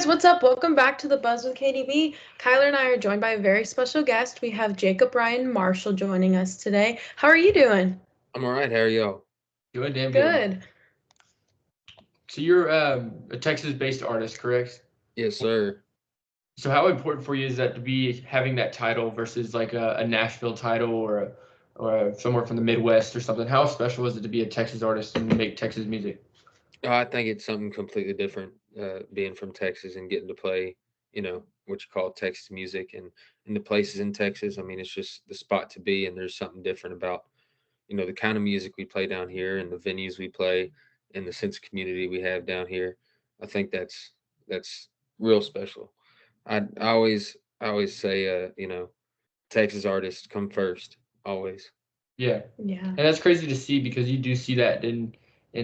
what's up? Welcome back to the Buzz with KDB. Kyler and I are joined by a very special guest. We have Jacob Ryan Marshall joining us today. How are you doing? I'm all right. How are y'all? Doing damn good. Good. So you're a Texas-based artist, correct? Yes, sir. So how important for you is that to be having that title versus like a Nashville title or somewhere from the Midwest or something? How special is it to be a Texas artist and make Texas music? I think it's something completely different, being from Texas and getting to play, what you call Texas music and the places in Texas. I mean, it's just the spot to be, and there's something different about, the kind of music we play down here and the venues we play and the sense of community we have down here. I think that's real special. I always say, Texas artists come first, always. Yeah, Yeah. and that's crazy to see because you do see that in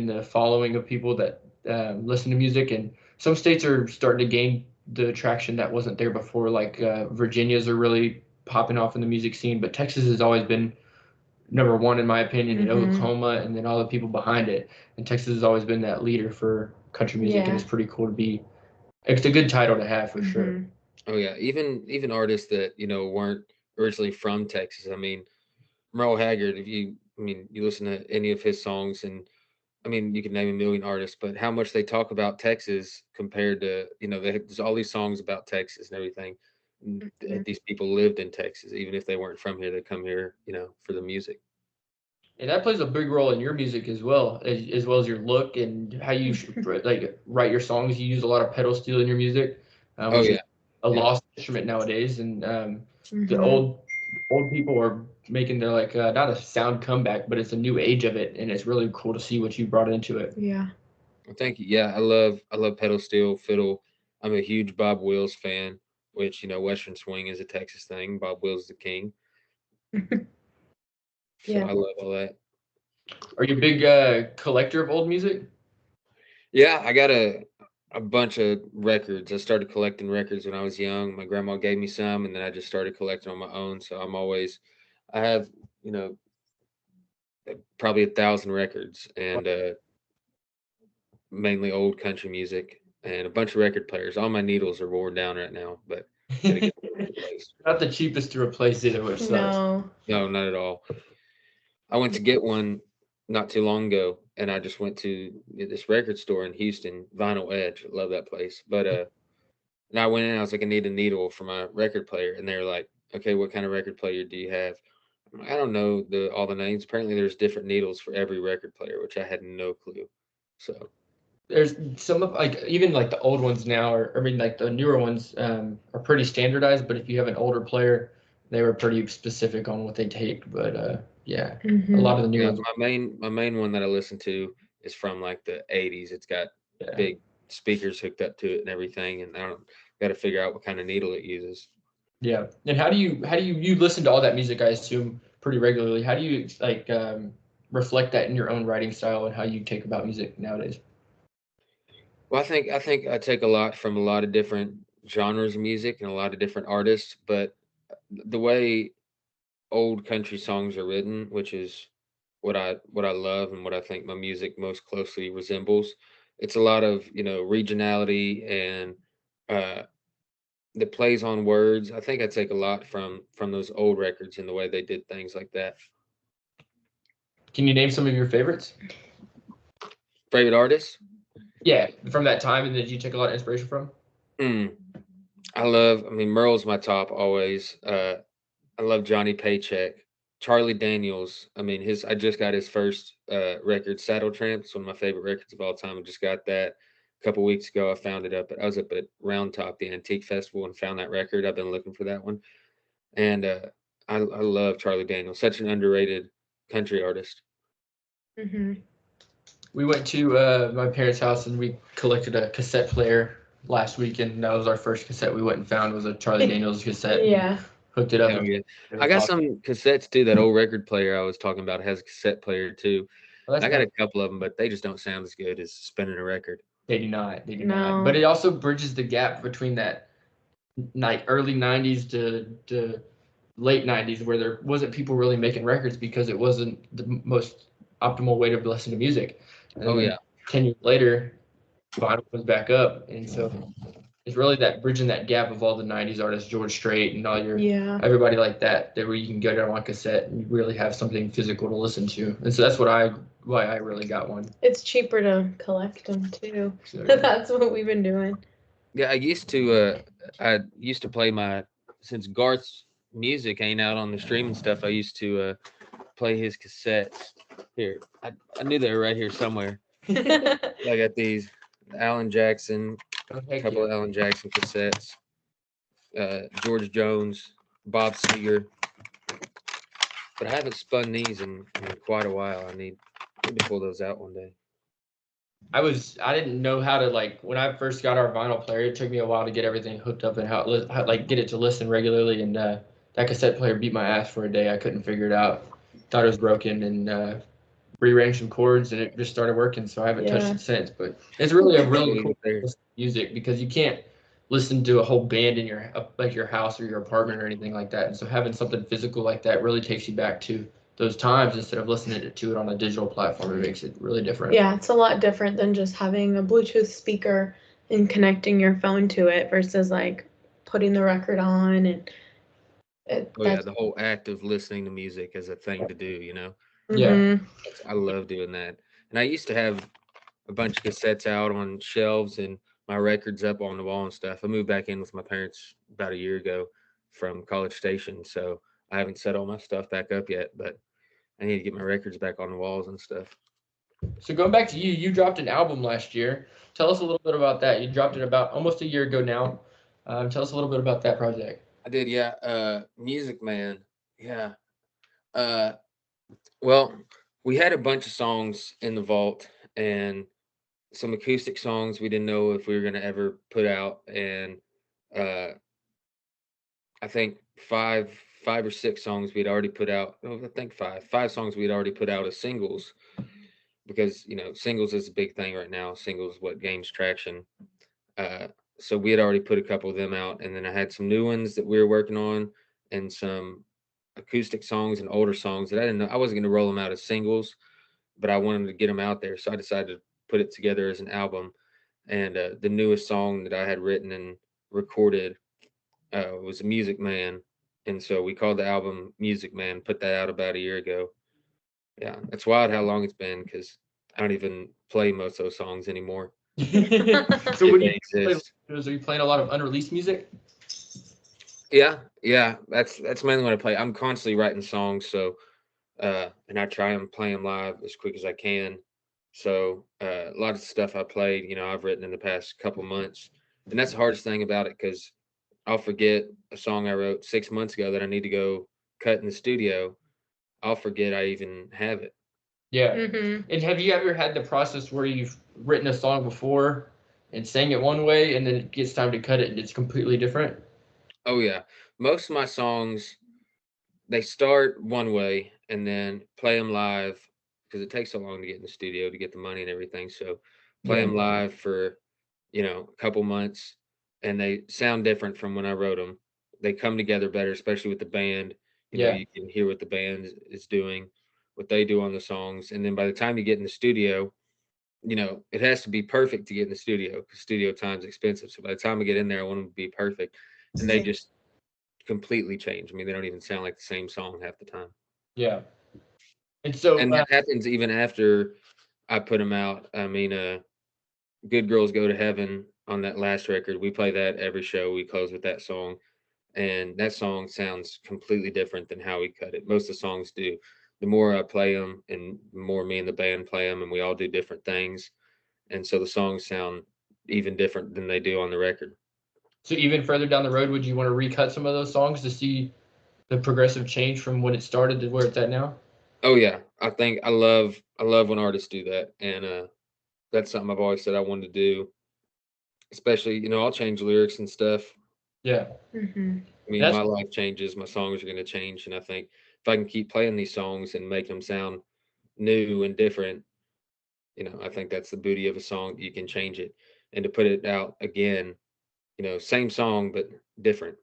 the following of people that listen to music, and some states are starting to gain the traction that wasn't there before. Like Virginia's are really popping off in the music scene, but Texas has always been number one in my opinion, and Oklahoma, and then all the people behind it. And Texas has always been that leader for country music, and it's pretty cool to be. It's a good title to have for sure. Oh yeah, even artists that weren't originally from Texas. I mean, Merle Haggard. You listen to any of his songs, and I mean, you can name a million artists, but how much they talk about Texas compared to there's all these songs about Texas and everything. These people lived in Texas, even if they weren't from here. They come here, for the music. And that plays a big role in your music as well as your look and how you like write your songs. You use a lot of pedal steel in your music, which is a lost instrument nowadays. And the old people are making their like not a sound comeback, but it's a new age of it, and it's really cool to see what you brought into it. Yeah. Well, thank you. Yeah, I love pedal steel, fiddle. I'm a huge Bob Wills fan, which Western swing is a Texas thing. Bob Wills is the king. So Yeah. I love all that. Are you a big collector of old music? Yeah, I got a bunch of records. I started collecting records when I was young. My grandma gave me some, and then I just started collecting on my own. So I have, you know, probably 1,000 records, and mainly old country music, and a bunch of record players. All my needles are worn down right now, but gotta get them replaced. Not the cheapest to replace either, which sucks. No. No, not at all. I went to get one not too long ago, and I just went to this record store in Houston, Vinyl Edge. I love that place. But and I went in, I was like, I need a needle for my record player, and they were like, okay, what kind of record player do you have? I'm like, I don't know all the names. Apparently, there's different needles for every record player, which I had no clue. So There's some of like even like the old ones now, or I mean like the newer ones are pretty standardized. But if you have an older player, they were pretty specific on what they take. But yeah, a lot of the new yeah, ones. my main one that I listen to is from like the '80s. It's got big speakers hooked up to it and everything, and I don't got to figure out what kind of needle it uses. Yeah. And how do you listen to all that music? I assume pretty regularly. How do you like reflect that in your own writing style and how you take about music nowadays? Well, I think I take a lot from a lot of different genres of music and a lot of different artists, but the way old country songs are written, which is what I love and what I think my music most closely resembles. It's a lot of regionality and uh, that plays on words. I think I take a lot from those old records and the way they did things like that. Can you name some of your favorites? Favorite artists? Yeah, from that time, and that you take a lot of inspiration from. Hmm. I mean, Merle's my top always. I love Johnny Paycheck. Charlie Daniels. I mean, I just got his first record, Saddle Tramp. It's one of my favorite records of all time. I just got that a couple weeks ago. I found it up. I was up at Round Top, the Antique Festival, and found that record. I've been looking for that one, and I love Charlie Daniels. Such an underrated country artist. We went to my parents' house and we collected a cassette player last weekend. And that was our first cassette we went and found was a Charlie Daniels cassette. Yeah. Hooked it up. Hell yeah. I got some cassettes too. That old record player I was talking about has a cassette player too. Well, I got a couple of them, but they just don't sound as good as spinning a record. They do not. They do No. not. But it also bridges the gap between that like early '90s to late '90s, where there wasn't people really making records because it wasn't the most optimal way to listen to music. And Oh then yeah. 10 years later, vinyl was back up, and so It's really that bridging that gap of all the '90s artists, George Strait and all your Yeah. everybody like that where you can get it on cassette and you really have something physical to listen to. And so that's why I really got one. It's cheaper to collect them too. So, That's what we've been doing. Yeah, I used to play since Garth's music ain't out on the streaming stuff, I used to play his cassettes. Here, I knew they were right here somewhere. I got these Alan Jackson, a couple of Alan Jackson cassettes, George Jones, Bob Seger. But I haven't spun these in quite a while. I need to pull those out one day. I didn't know how to, like, when I first got our vinyl player, it took me a while to get everything hooked up and how get it to listen regularly. And that cassette player beat my ass for a day. I couldn't figure it out. Thought it was broken and rearranged some chords and it just started working. So I haven't touched it since. But it's really a really cool music because you can't listen to a whole band in your house or your apartment or anything like that. And so having something physical like that really takes you back to those times instead of listening to it on a digital platform. It makes it really different. Yeah, it's a lot different than just having a Bluetooth speaker and connecting your phone to it versus like putting the record on and the whole act of listening to music is a thing to do, you know. Yeah. I love doing that. And I used to have a bunch of cassettes out on shelves and my records up on the wall and stuff. I moved back in with my parents about a year ago from College Station, so I haven't set all my stuff back up yet, but I need to get my records back on the walls and stuff. So going back to you dropped an album last year. Tell us a little bit about that. You dropped it about almost a year ago now. Tell us a little bit about that project. I did, yeah. Music Man, yeah. Well, we had a bunch of songs in the vault and some acoustic songs we didn't know if we were going to ever put out, and I think five or six songs we'd already put out. Oh, I think five songs we'd already put out as singles, because singles is a big thing right now. Singles what gains traction. So we had already put a couple of them out, and then I had some new ones that we were working on, and some acoustic songs and older songs that I didn't know. I wasn't going to roll them out as singles, but I wanted to get them out there, so I decided to put it together as an album. And the newest song that I had written and recorded was Music Man, and so we called the album Music Man. Put that out about a year ago. Yeah, it's wild how long it's been because I don't even play most of those songs anymore. So when you are you playing a lot of unreleased music? Yeah, that's mainly what I play. I'm constantly writing songs, so and I try and play them live as quick as I can. So a lot of stuff I played, I've written in the past couple months, and that's the hardest thing about it because I'll forget a song I wrote 6 months ago that I need to go cut in the studio. I'll forget I even have it. Yeah. And have you ever had the process where you've written a song before and sang it one way, and then it gets time to cut it and it's completely different? Oh yeah, most of my songs, they start one way and then play them live because it takes so long to get in the studio to get the money and everything. So play them live for a couple months, and they sound different from when I wrote them. They come together better, especially with the band. You can hear what the band is doing, what they do on the songs, and then by the time you get in the studio, it has to be perfect to get in the studio because studio time's expensive. So by the time I get in there, I want them to be perfect, and they just completely change. I mean, they don't even sound like the same song half the time. Yeah. And so that happens even after I put them out. I mean, Good Girls Go to Heaven on that last record, we play that every show. We close with that song, and that song sounds completely different than how we cut it. Most of the songs do. The more I play them and the more me and the band play them, and we all do different things, and so the songs sound even different than they do on the record. So even further down the road, would you want to recut some of those songs to see the progressive change from when it started to where it's at now? Oh yeah, I love when artists do that, and that's something I've always said I wanted to do. Especially, I'll change lyrics and stuff. Yeah. I mean, my life changes, my songs are going to change, and I think if I can keep playing these songs and make them sound new and different, I think that's the beauty of a song. You can change it, and to put it out again, same song but different.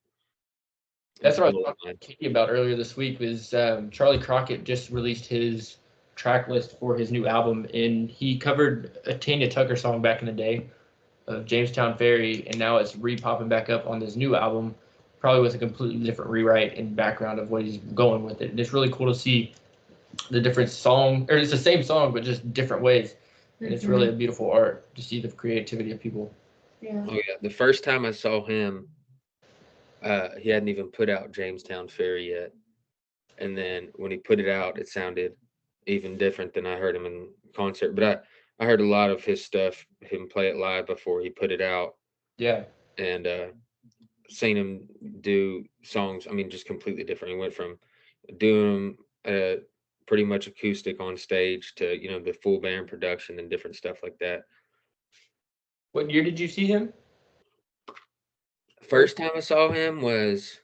That's what I was talking to Katie about earlier this week. Was Charlie Crockett just released his track list for his new album, and he covered a Tanya Tucker song back in the day. of Jamestown Ferry, and now it's re-popping back up on this new album, probably with a completely different rewrite and background of what he's going with it. And it's really cool to see the different song, or it's the same song, but just different ways. And it's really a beautiful art to see the creativity of people. Yeah. Oh yeah, the first time I saw him, he hadn't even put out Jamestown Ferry yet, and then when he put it out, it sounded even different than I heard him in concert. But I heard a lot of his stuff, him play it live before he put it out, Yeah. and seen him do songs. I mean, just completely different. He went from doing pretty much acoustic on stage to the full band production and different stuff like that. What year did you see him? First time I saw him was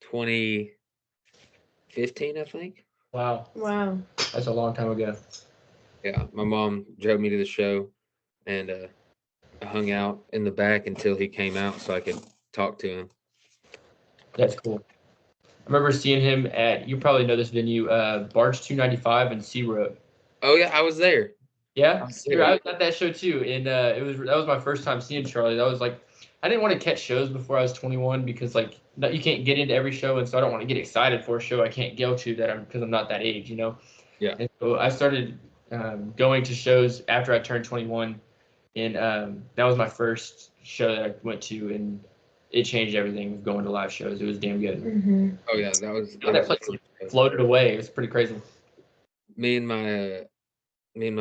2015, I think. Wow. Wow. That's a long time ago. Yeah, my mom drove me to the show, and I hung out in the back until he came out so I could talk to him. That's cool. I remember seeing him at, you probably know this venue, Barge 295 and Sea Road. Oh yeah, I was there. Yeah, there. I was at that show too, and that was my first time seeing Charlie. That was like, I didn't want to catch shows before I was 21 because like you can't get into every show, and so I don't want to get excited for a show I can't go to because I'm not that age, Yeah. And so I started going to shows after I turned 21, and that was my first show that I went to, and it changed everything. Going to live shows, it was damn good. Oh yeah, that was Place floated away. It was pretty crazy. Me and my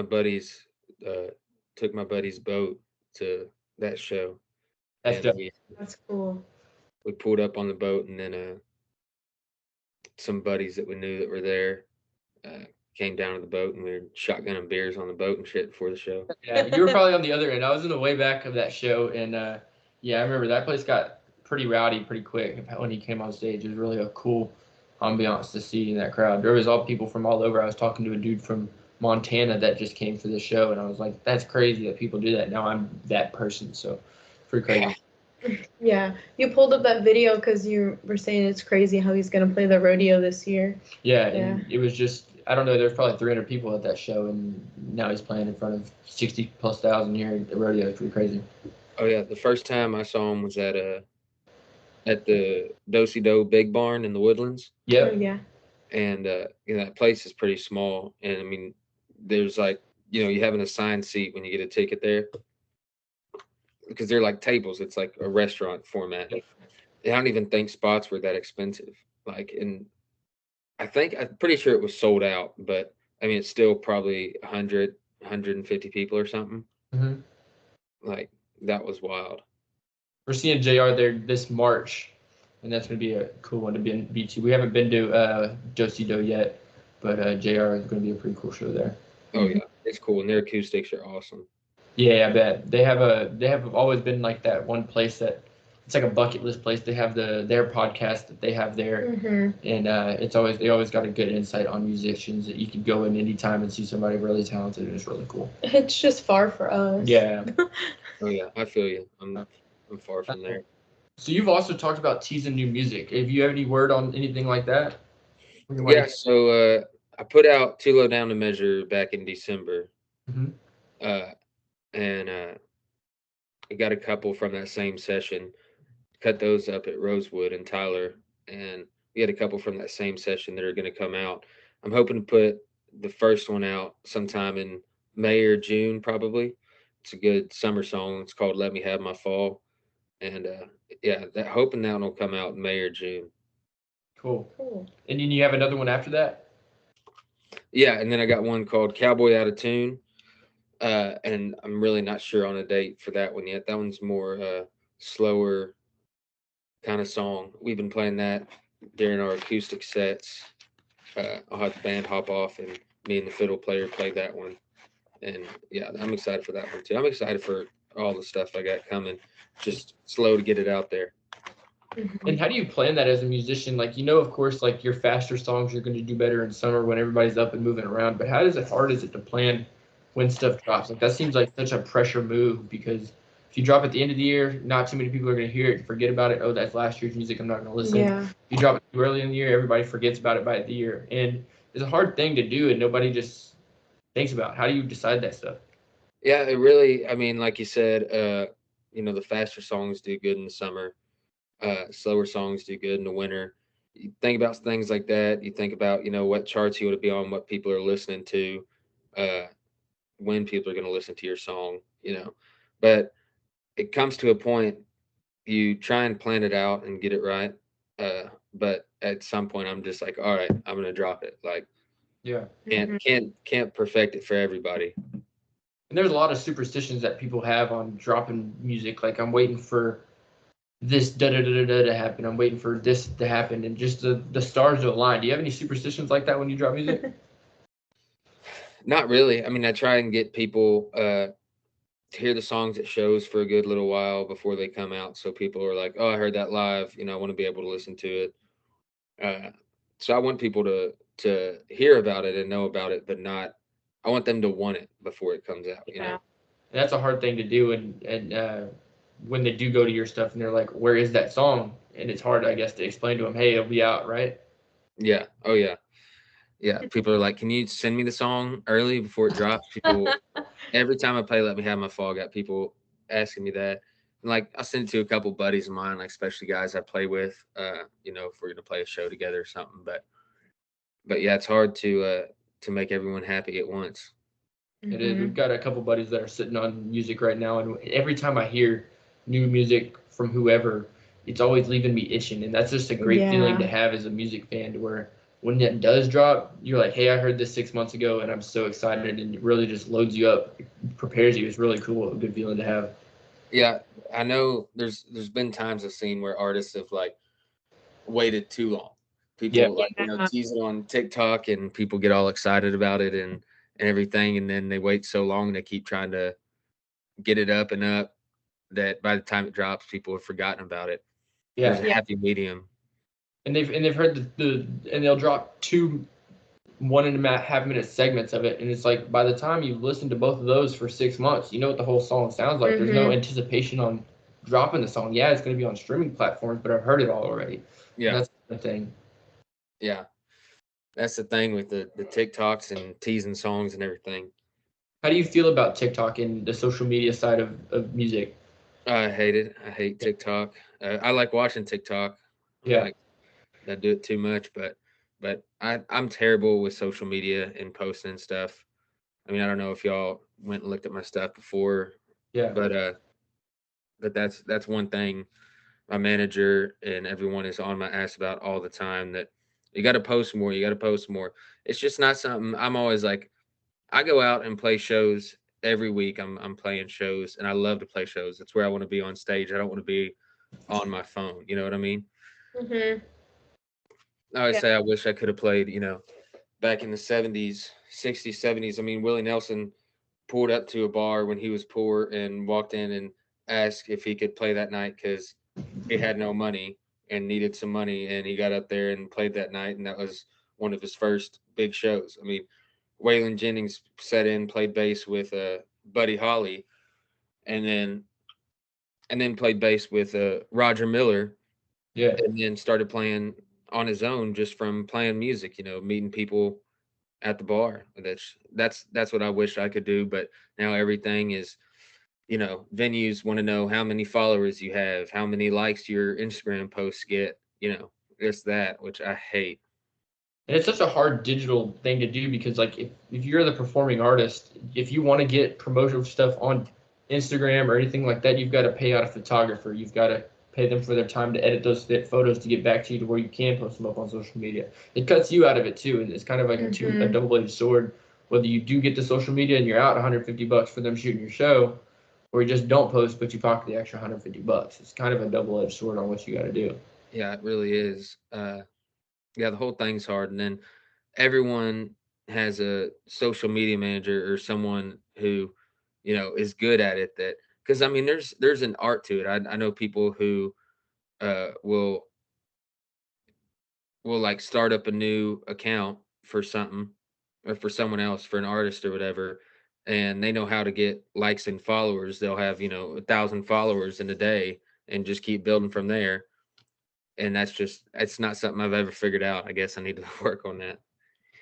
buddies took my buddy's boat to that show. That's dope. That's cool. We pulled up on the boat, and then some buddies that we knew that were there came down to the boat, and we were shotgunning beers on the boat and shit before the show. Yeah, you were probably on the other end. I was in the way back of that show, and yeah, I remember that place got pretty rowdy pretty quick when he came on stage. It was really a cool ambiance to see in that crowd. There was all people from all over. I was talking to a dude from Montana that just came for the show, and I was like, that's crazy that people do that. Now I'm that person, so pretty crazy. Yeah, you pulled up that video because you were saying it's crazy how he's going to play the rodeo this year. Yeah, and it was just, I don't know, there's probably 300 people at that show, and now he's playing in front of 60,000+ here at the rodeo. It's pretty crazy. Oh yeah, the first time I saw him was at the Do-Si-Do Big Barn in the Woodlands. Yeah. Oh, yeah. And that place is pretty small, and I mean, there's like you have an assigned seat when you get a ticket there, because they're like tables. It's like a restaurant format. I don't even think spots were that expensive. Like, and I'm pretty sure it was sold out, but I mean, it's still probably 100, 150 people or something. Mm-hmm. Like, that was wild. We're seeing JR there this March, and that's going to be a cool one to be to. We haven't been to Do-Si-Do yet, but JR is going to be a pretty cool show there. Oh yeah, it's cool, and their acoustics are awesome. Yeah, I bet they have always been like that one place that it's like a bucket list place. They have their podcast that they have there, and they always got a good insight on musicians that you could go in anytime and see somebody really talented, and it's really cool. It's just far for us. Yeah. Oh yeah, I feel you. I'm far from there. So you've also talked about teasing new music. Have you have any word on anything like that? Yeah. So I put out Too Low Down to Measure back in December. Mm-hmm. And I got a couple from that same session, cut those up at Rosewood and Tyler, and we had a couple from that same session that are going to come out. I'm hoping to put the first one out sometime in May or June, probably. It's a good summer song. It's called Let Me Have My Fall. And hoping that one will come out in May or June. Cool. And then you have another one after that? Yeah, and then I got one called Cowboy Out of Tune. And I'm really not sure on a date for that one yet. That one's more slower kind of song. We've been playing that during our acoustic sets. I'll have the band hop off, and me and the fiddle player play that one. And yeah, I'm excited for that one too. I'm excited for all the stuff I got coming. Just slow to get it out there. And how do you plan that as a musician? Like, of course, like your faster songs are going to do better in summer when everybody's up and moving around. But how hard is it to plan when stuff drops? Like, that seems like such a pressure move, because if you drop at the end of the year, not too many people are going to hear it and forget about it. Oh, that's last year's music, I'm not going to listen. Yeah. If you drop it too early in the year, everybody forgets about it by the year. And it's a hard thing to do, and nobody just thinks about. How do you decide that stuff? Yeah, it really, I mean, like you said, the faster songs do good in the summer, slower songs do good in the winter. You think about things like that. You think about, what charts you want to be on, what people are listening to, uh, when people are going to listen to your song, But it comes to a point, you try and plan it out and get it right. But at some point, I'm just like, all right, I'm going to drop it. Like, Yeah. can't Mhm. can't can't perfect it for everybody. And there's a lot of superstitions that people have on dropping music. Like, I'm waiting for this da da da da da to happen. I'm waiting for this to happen, and just the stars to align. Do you have any superstitions like that when you drop music? Not really. I mean, I try and get people to hear the songs at shows for a good little while before they come out, so people are like, "Oh, I heard that live." I want to be able to listen to it. So I want people to hear about it and know about it, but not. I want them to want it before it comes out. Yeah. And that's a hard thing to do. And when they do go to your stuff and they're like, "Where is that song?" And it's hard, I guess, to explain to them, "Hey, it'll be out, right?" Yeah. Oh yeah. Yeah. People are like, "Can you send me the song early before it drops?" People every time I play Let Me Have My Fall, got people asking me that. And like I send it to a couple buddies of mine, like especially guys I play with, if we're gonna play a show together or something. But yeah, it's hard to make everyone happy at once. It is. We've Mhm. got a couple buddies that are sitting on music right now, and every time I hear new music from whoever, it's always leaving me itching, and that's just a great feeling to Yeah. have as a music fan. To where when it does drop, you're like, "Hey, I heard this 6 months ago, and I'm so excited!" And it really just loads you up, prepares you. It's really cool, a good feeling to have. Yeah, I know there's been times I've seen where artists have like waited too long. Yeah, People like, Yeah. tease it on TikTok and people get all excited about it and everything, and then they wait so long they keep trying to get it up and up that by the time it drops, people have forgotten about it. There's yeah. a Yeah. happy medium. And they've heard the and they'll drop two 1.5 minute segments of it, and it's like by the time you've listened to both of those for 6 months, you know what the whole song sounds like. There's no Mhm. anticipation on dropping the song. Yeah, it's going to be on streaming platforms, but I've heard it all already, and Yeah, that's the thing. yeah. That's the thing with the TikToks and teasing songs and everything. How do you feel about TikTok and the social media side of music? I hate it. I hate TikTok. I like watching TikTok. Yeah, Like I do it too much, but I'm terrible with social media and posting and stuff. I mean, I don't know if y'all went and looked at my stuff before, yeah. but that's one thing my manager and everyone is on my ass about all the time, that you got to post more, you got to post more. It's just not something I'm always like. I go out and play shows every week. I'm playing shows and I love to play shows. That's where I want to be on stage. I don't want to be on my phone. You know what I mean? Mhm. I always Yeah. say I wish I could have played, back in the 70s, 60s, 70s. I mean, Willie Nelson pulled up to a bar when he was poor and walked in and asked if he could play that night because he had no money and needed some money. And he got up there and played that night. And that was one of his first big shows. I mean, Waylon Jennings set in, played bass with Buddy Holly, and then played bass with Roger Miller, Yeah. and then started playing on his own just from playing music. Meeting people at the bar. That's what I wish I could do, but now everything is, venues want to know how many followers you have, how many likes your Instagram posts get, it's that, which I hate. And it's such a hard digital thing to do because like if you're the performing artist, if you want to get promotional stuff on Instagram or anything like that, you've got to pay out a photographer. You've got to pay them for their time to edit those photos to get back to you to where you can post them up on social media. It cuts you out of it too, and it's kind of like a Mhm. double-edged sword. Whether you do get the social media and you're out 150 bucks for them shooting your show, or you just don't post but you pocket the extra 150 bucks. It's kind of a double-edged sword on what you got to do. Yeah, it really is. Yeah, the whole thing's hard, and then everyone has a social media manager or someone who, is good at it. That because I mean, there's an art to it. I know people who will like start up a new account for something or for someone else, for an artist or whatever, and they know how to get likes and followers. They'll have 1,000 followers in a day and just keep building from there. And it's not something I've ever figured out. I guess I need to work on that.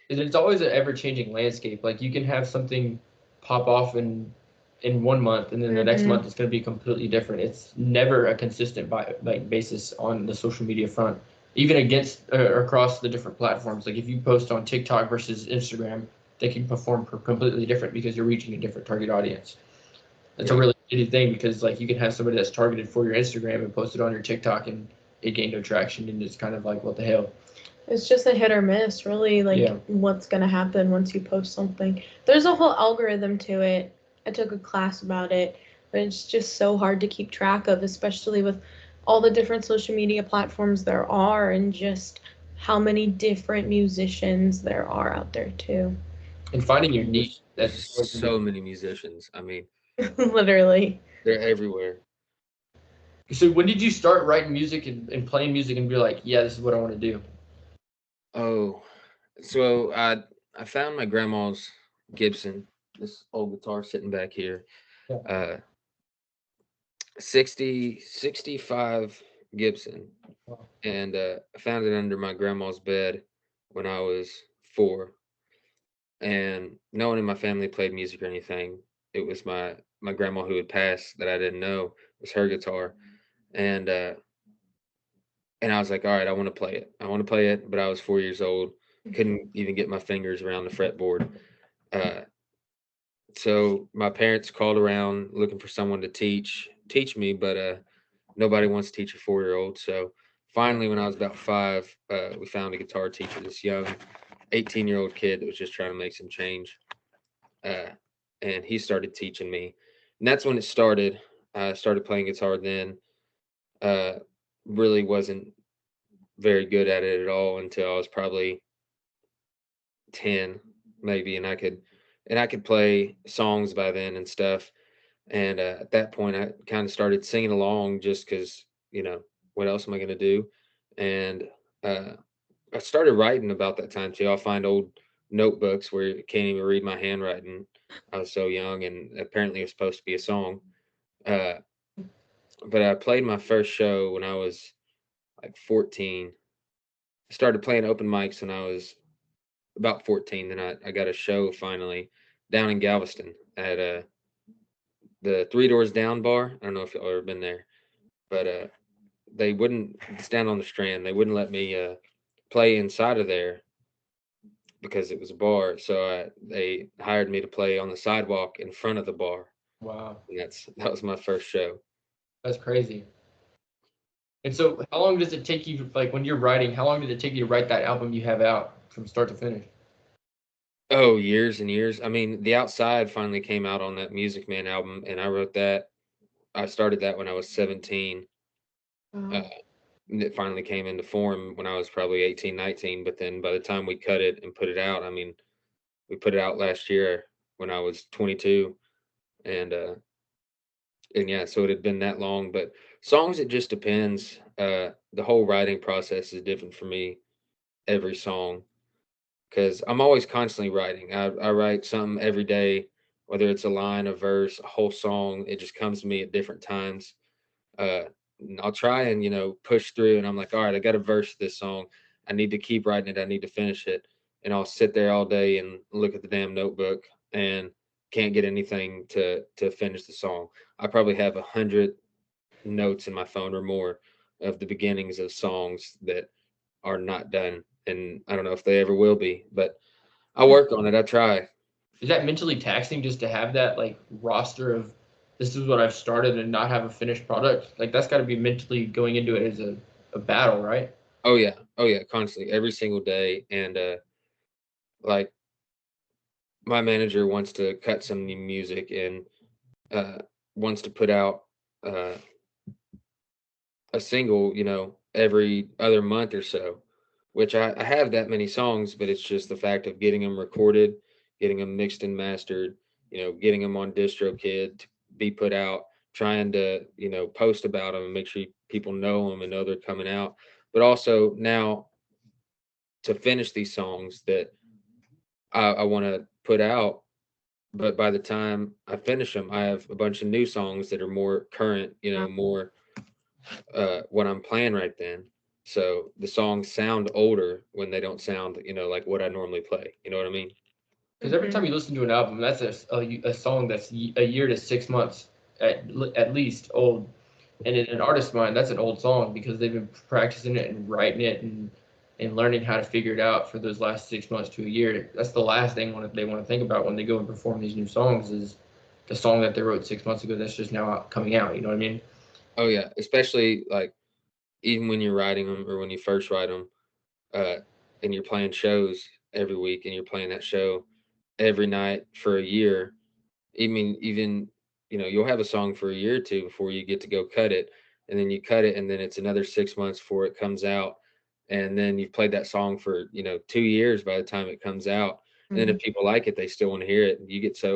It's always an ever changing landscape. Like you can have something pop off in in 1 month, and then the next Mhm. month it's going to be completely different. It's never a consistent basis on the social media front, even against across the different platforms. Like if you post on TikTok versus Instagram, they can perform completely different because you're reaching a different target audience. It's a Right. really shitty thing because like you can have somebody that's targeted for your Instagram and post it on your TikTok and it gained no traction, and it's kind of like, what the hell. It's just a hit or miss, really, like Yeah. what's gonna happen once you post something. There's a whole algorithm to it. I took a class about it, but it's just so hard to keep track of, especially with all the different social media platforms there are and just how many different musicians there are out there too. And finding your niche, that's There's always gonna so many musicians. I mean, Literally. they're everywhere. be. So when did you start writing music and playing music and be like, yeah, this is what I want to do? Oh, so I found my grandma's Gibson, this old guitar sitting back here. Yeah. Uh 65 Gibson. Wow. And I found it under my grandma's bed when I was 4. And no one in my family played music or anything. It was my grandma who had passed that I didn't know. It was her guitar. And and I was like, all right, I want to play it. I want to play it, but I was 4 years old. Couldn't even get my fingers around the fretboard. Uh, so my parents called around looking for someone to teach me, but nobody wants to teach a 4-year-old. So finally, when I was about 5, we found a guitar teacher, this young 18-year-old kid that was just trying to make some change, uh, and he started teaching me, and that's when it started. I started playing guitar then. Uh, really wasn't very good at it at all until I was probably 10, maybe, and I could play songs by then and stuff. And at that point, I kind of started singing along just because, what else am I going to do? And uh, I started writing about that time too. I'll find old notebooks where you can't even read my handwriting. I was so young, and apparently it was supposed to be a song. Uh, but I played my first show when I was like 14. I started playing open mics when I was about 14. Then I got a show finally down in Galveston at the Three Doors Down bar. I don't know if y'all ever been there, but they wouldn't stand on the Strand. They wouldn't let me play inside of there because it was a bar. So they hired me to play on the sidewalk in front of the bar, Wow. and that was my first show. That's crazy. And so how long does it take you, like when you're writing, how long did it take you to write that album you have out from start to finish? Oh, years and years. I mean, The Outside finally came out on that Music Man album, and I wrote that. I started that when I was 17. Uh, Wow. and it finally came into form when I was probably 18, 19. But then by the time we cut it and put it out, I mean, we put it out last year when I was 22. And yeah, so it had been that long. But songs, it just depends. The whole writing process is different for me every song because I'm always constantly writing. I write something every day, whether it's a line, a verse, a whole song. It just comes to me at different times. Uh, and I'll try and push through, and I'm like, all right, I got a verse to this song. I need to keep writing it. I need to finish it, and I'll sit there all day and look at the damn notebook and can't get anything to finish the song. I probably have 100 notes in my phone or more of the beginnings of songs that are not done, and I don't know if they ever will be, but I work on it. I try. Is that mentally taxing just to have that like roster of this is what I've started and not have a finished product? Like that's got to be mentally going into it as a battle, right? Oh yeah, constantly, every single day, and like my manager wants to cut some new music and uh, wants to put out uh, a single, every other month or so, which I have that many songs, but it's just the fact of getting them recorded, getting them mixed and mastered, getting them on DistroKid to be put out, trying to, post about them and make sure people know them and know they're coming out. But also now to finish these songs that I want to put out, but by the time I finish them, I have a bunch of new songs that are more current, more what I'm playing right then. So the songs sound older when they don't sound, like what I normally play. You know what I mean? Because every time you listen to an album, that's a song that's a year to 6 months at least old. And in an artist's mind, that's an old song because they've been practicing it and writing it and learning how to figure it out for those last 6 months to a year. That's the last thing they want to think about when they go and perform these new songs is the song that they wrote 6 months ago that's just now coming out. You know what I mean? Oh yeah, especially like even when you're writing them or when you first write them, and you're playing shows every week and you're playing that show every night for a year. Even you'll have a song for a year or two before you get to go cut it, and then you cut it, and then it's another 6 months before it comes out, and then you've played that song for 2 years by the time it comes out. And then if people like it, they still want to hear it.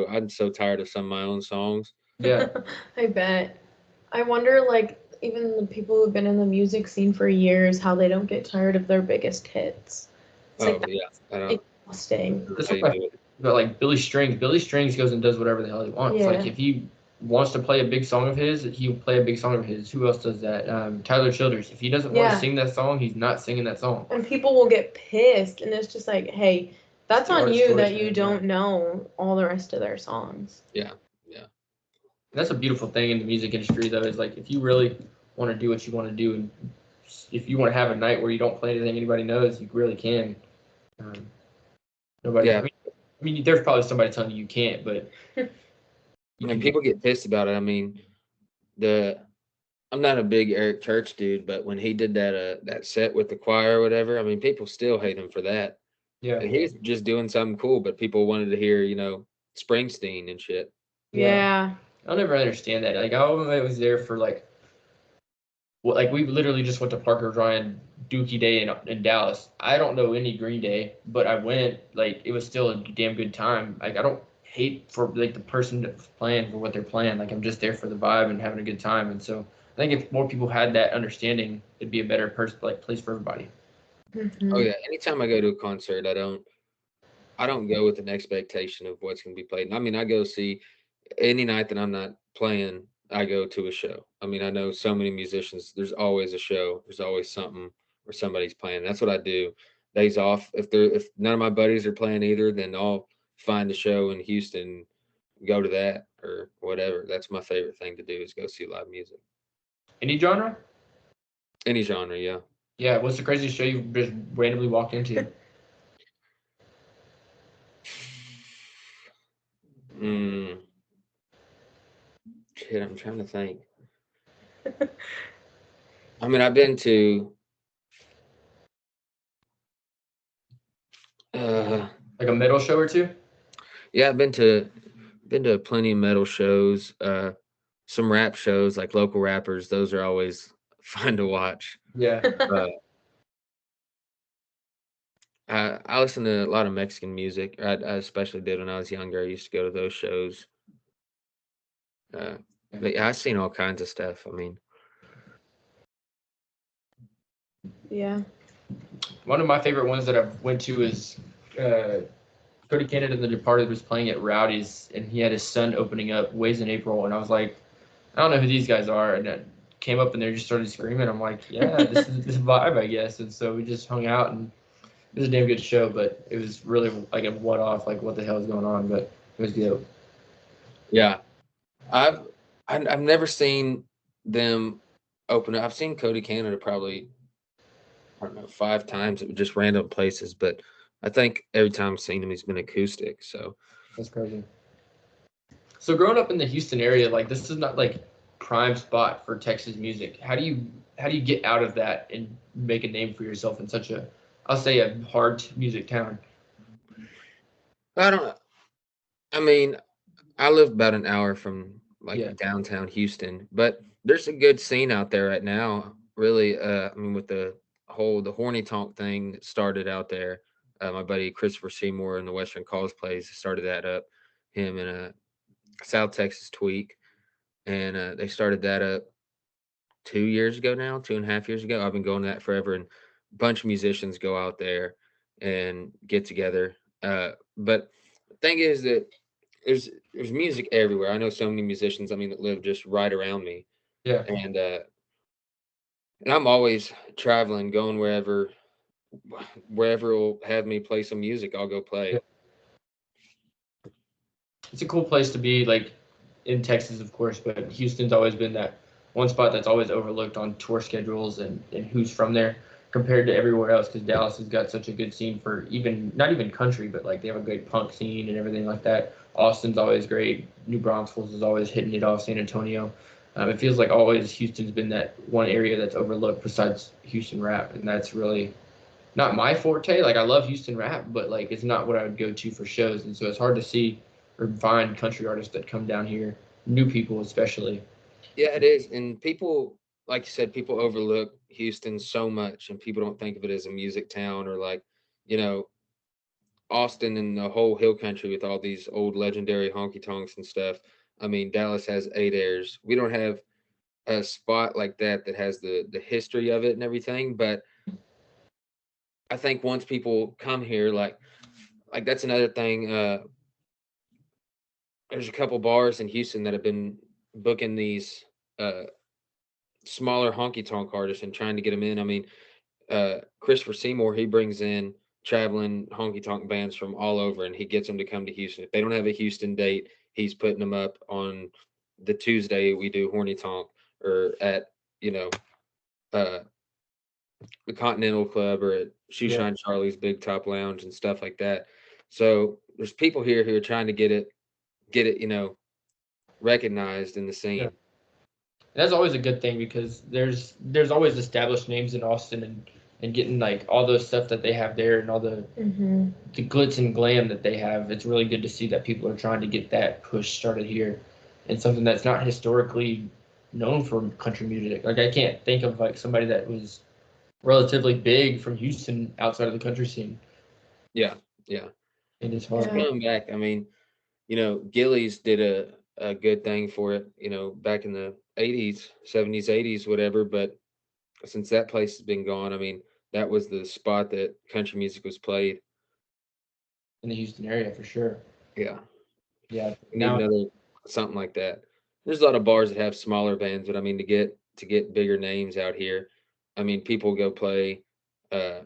I'm so tired of some of my own songs. Yeah. I bet. I wonder, like, even the people who've been in the music scene for years, how they don't get tired of their biggest hits. It's Oh like yeah, I don't exhausting. That's how what you I do it. But like Billy Strings, Billy Strings goes and does whatever the hell he wants. Yeah. Like if he wants to play a big song of his, he'll play a big song of his. Who else does that? Tyler Childers. If he doesn't want Yeah. to sing that song, he's not singing that song. And people will get pissed, and it's just like, hey, that's the on artist's you choice, that you man, don't know all the rest of their songs. Yeah. And that's a beautiful thing in the music industry, though, is like if you really want to do what you want to do, and if you want to have a night where you don't play anything anybody knows, you really can. Nobody. Yeah. I mean, there's probably somebody telling you can't, but And people get pissed about it. I mean, I'm not a big Eric Church dude, but when he did that set with the choir or whatever, I mean, people still hate him for that. Yeah. And he was just doing something cool, but people wanted to hear, Springsteen and shit. Yeah. I'll never understand that. Like I was there for like we literally just went to Parker Ryan Dookie Day in Dallas. I don't know any Green Day, but I went. Like it was still a damn good time. Like I don't hate for like the person that's playing for what they're playing. Like I'm just there for the vibe and having a good time. And so I think if more people had that understanding, it'd be a better place for everybody. Oh yeah. Anytime I go to a concert, I don't go with an expectation of what's going to be played. And I mean, I go see any night that I'm not playing, I go to a show. I mean, I know so many musicians, there's always a show, there's always something where somebody's playing. That's what I do. Days off. If none of my buddies are playing either, then I'll find a show in Houston, go to that or whatever. That's my favorite thing to do is go see live music. Any genre? Any genre, yeah. Yeah. What's the craziest show you've just randomly walked into? Shit, I'm trying to think. I mean, I've been to like a metal show or two? Yeah, I've been to plenty of metal shows, some rap shows like local rappers. Those are always fun to watch. Yeah. I listen to a lot of Mexican music. I especially did when I was younger. I used to go to those shows. But yeah, I've seen all kinds of stuff. I mean, Yeah. One of my favorite ones that I've went to is Cody Canada and The Departed was playing at Rowdy's, and he had his son opening up Ways in April, and I was like, I don't know who these guys are, and I came up and they just started screaming. I'm like, yeah, this is this vibe, I guess. And so we just hung out, and it was a damn good show, but it was really like a what-off, like what the hell is going on, but it was good. yeah, I've never seen them open up. I've seen Cody Canada probably, I don't know, 5 times at just random places, but I think every time I've seen him, he's been acoustic. So That's crazy. So growing up in the Houston area, like this is not like prime spot for Texas music. How do you get out of that and make a name for yourself in such a, I'll say, a hard music town? I don't. I mean, I live about an hour from downtown Houston, but there's a good scene out there right now. Really, I mean, with the Horny Tonk thing that started out there. My buddy Christopher Seymour in the Western Calls plays started that up. Him and South Texas Tweak, and they started that up 2 years ago now, 2.5 years ago. I've been going to that forever, and a bunch of musicians go out there and get together. But the thing is that there's music everywhere. I know so many musicians, I mean, that live just right around me. Yeah. And I'm always traveling, going wherever will have me play some music, I'll go play. Yeah. it's a cool place to be, like in Texas, of course, but Houston's always been that one spot that's always overlooked on tour schedules and who's from there compared to everywhere else because Dallas has got such a good scene for even not even country, but like they have a great punk scene and everything like that. Austin's always great. New Braunfels is always hitting it off. San Antonio. It feels like always Houston's been that one area that's overlooked besides Houston rap, and that's really not my forte. Like I love Houston rap, but like it's not what I would go to for shows, and so it's hard to see or find country artists that come down here, new people especially. Yeah, it is. And people, like you said, people overlook Houston so much, and people don't think of it as a music town or like, you know, Austin and the whole hill country with all these old legendary honky tonks and stuff. I mean, Dallas has 8 airs. We don't have a spot like that that has the history of it and everything. But I think once people come here, like that's another thing. There's a couple bars in Houston that have been booking these uh smaller honky tonk artists and trying to get them in. I mean, Christopher Seymour, he brings in traveling honky tonk bands from all over, and he gets them to come to Houston. If they don't have a Houston date, he's putting them up on the Tuesday we do Horny Tonk, or at, you know, uh, the Continental Club, or at Yeah. Shoeshine Charlie's Big Top Lounge and stuff like that. So there's people here who are trying to get it, recognized in the Yeah. scene. That's always a good thing because there's always established names in Austin and getting like all the stuff that they have there and all the glitz and glam that they have. It's really good to see that people are trying to get that push started here and something that's not historically known for country music. Like I can't think of like somebody that was relatively big from Houston outside of the country scene. Yeah, yeah. And it's It's hard. Yeah. coming back. I mean, Gillies did a good thing for it, back in the 80s, 70s, 80s, whatever. But since that place has been gone, I mean, that was the spot that country music was played. In the Houston area for sure. Yeah. Yeah. We need Now, another something like that. There's a lot of bars that have smaller bands, but I mean, to get bigger names out here, I mean, people go play, uh,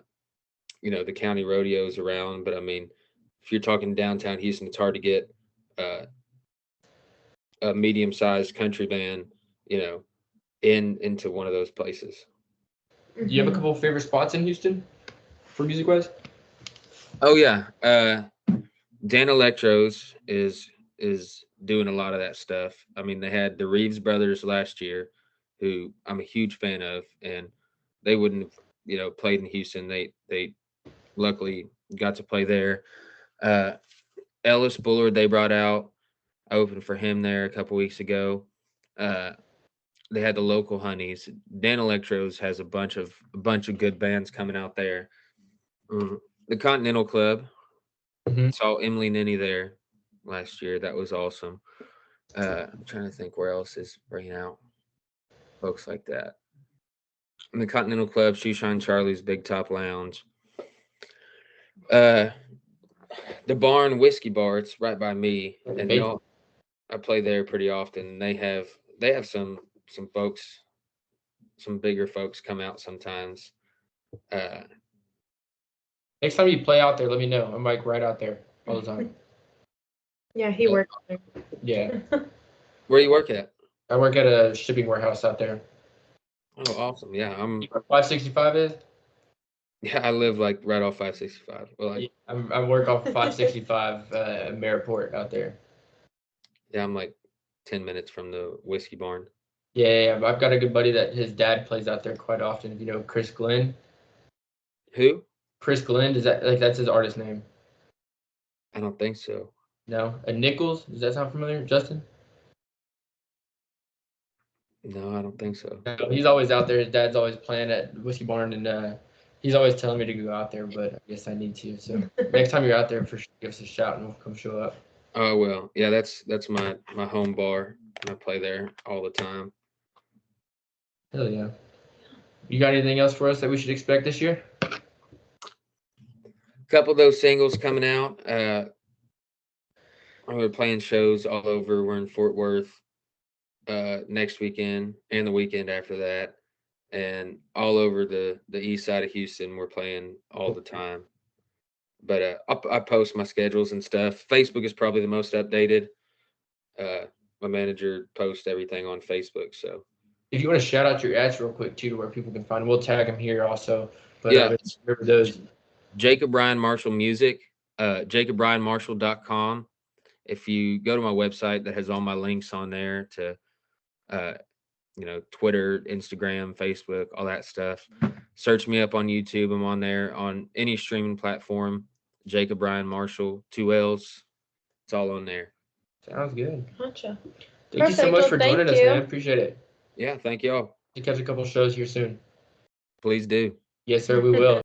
the county rodeos around. But I mean, if you're talking downtown Houston, it's hard to get uh, a medium-sized country band, you know, into one of those places. do you have a couple of favorite spots in Houston for music wise? Oh yeah, Dan Electros is doing a lot of that stuff. I mean, they had the Reeves brothers last year, who I'm a huge fan of, and they wouldn't have, played in Houston. They luckily got to play there. Uh, Ellis Bullard they brought out. I opened for him there a couple weeks ago. Uh, they had the local honeys. Dan Electros has a bunch of good bands coming out there. The Continental Club. Mhm. Saw Emily Nenny there last year. That was awesome. I'm trying to think where else is bringing out folks like that. And the Continental Club, Shoeshine Charlie's Big Top Lounge. Uh, the Barn Whiskey Bar. It's right by me, and Faithful. I play there pretty often. They have some folks, some bigger folks come out sometimes. Uh, Next time you play out there, let me know. I'm like right out there all the time. Yeah, he worked there. Yeah. where you work at? I work at a shipping warehouse out there. Oh, awesome. Yeah, You know where 565 is? I live like right off 565. Well, Yeah, I work off 565 Maryport out there. I'm like 10 minutes from the Whiskey Barn. Yeah, I've got a good buddy that his dad plays out there quite often. If you know Chris Glenn. Who? Chris Glenn, is that like that's his artist name? I don't think so. No? A Nichols? Does that sound familiar? Justin? No, I don't think so. No, he's always out there. His dad's always playing at Whiskey Barn, and he's always telling me to go out there, but I guess I need to. So next time you're out there, for sure, give us a shout and we'll come show up. Oh well, yeah, that's my home bar. I play there all the time. Hell yeah. You got anything else for us that we should expect this year? Couple of those singles coming out. We're playing shows all over. We're in Fort Worth next weekend and the weekend after that, and all over the east side of Houston. We're playing all the time. But I post my schedules and stuff. Facebook is probably the most updated. my manager posts everything on Facebook. So If you want to shout out your ads real quick too, to where people can find them, we'll tag them here also. But Yeah. remember those. Jacob Ryan Marshall Music, JacobRyanMarshall.com. If you go to my website, that has all my links on there to, Twitter, Instagram, Facebook, all that stuff. Search me up on YouTube. I'm on there on any streaming platform. Jacob Ryan Marshall, 2 L's. It's all on there. Sounds good. Gotcha. Thank you so Perfect. much Well, for thank joining us, you. man. Appreciate it. Yeah, thank y'all. You catch a couple shows here soon. Please do. Yes, sir. We will.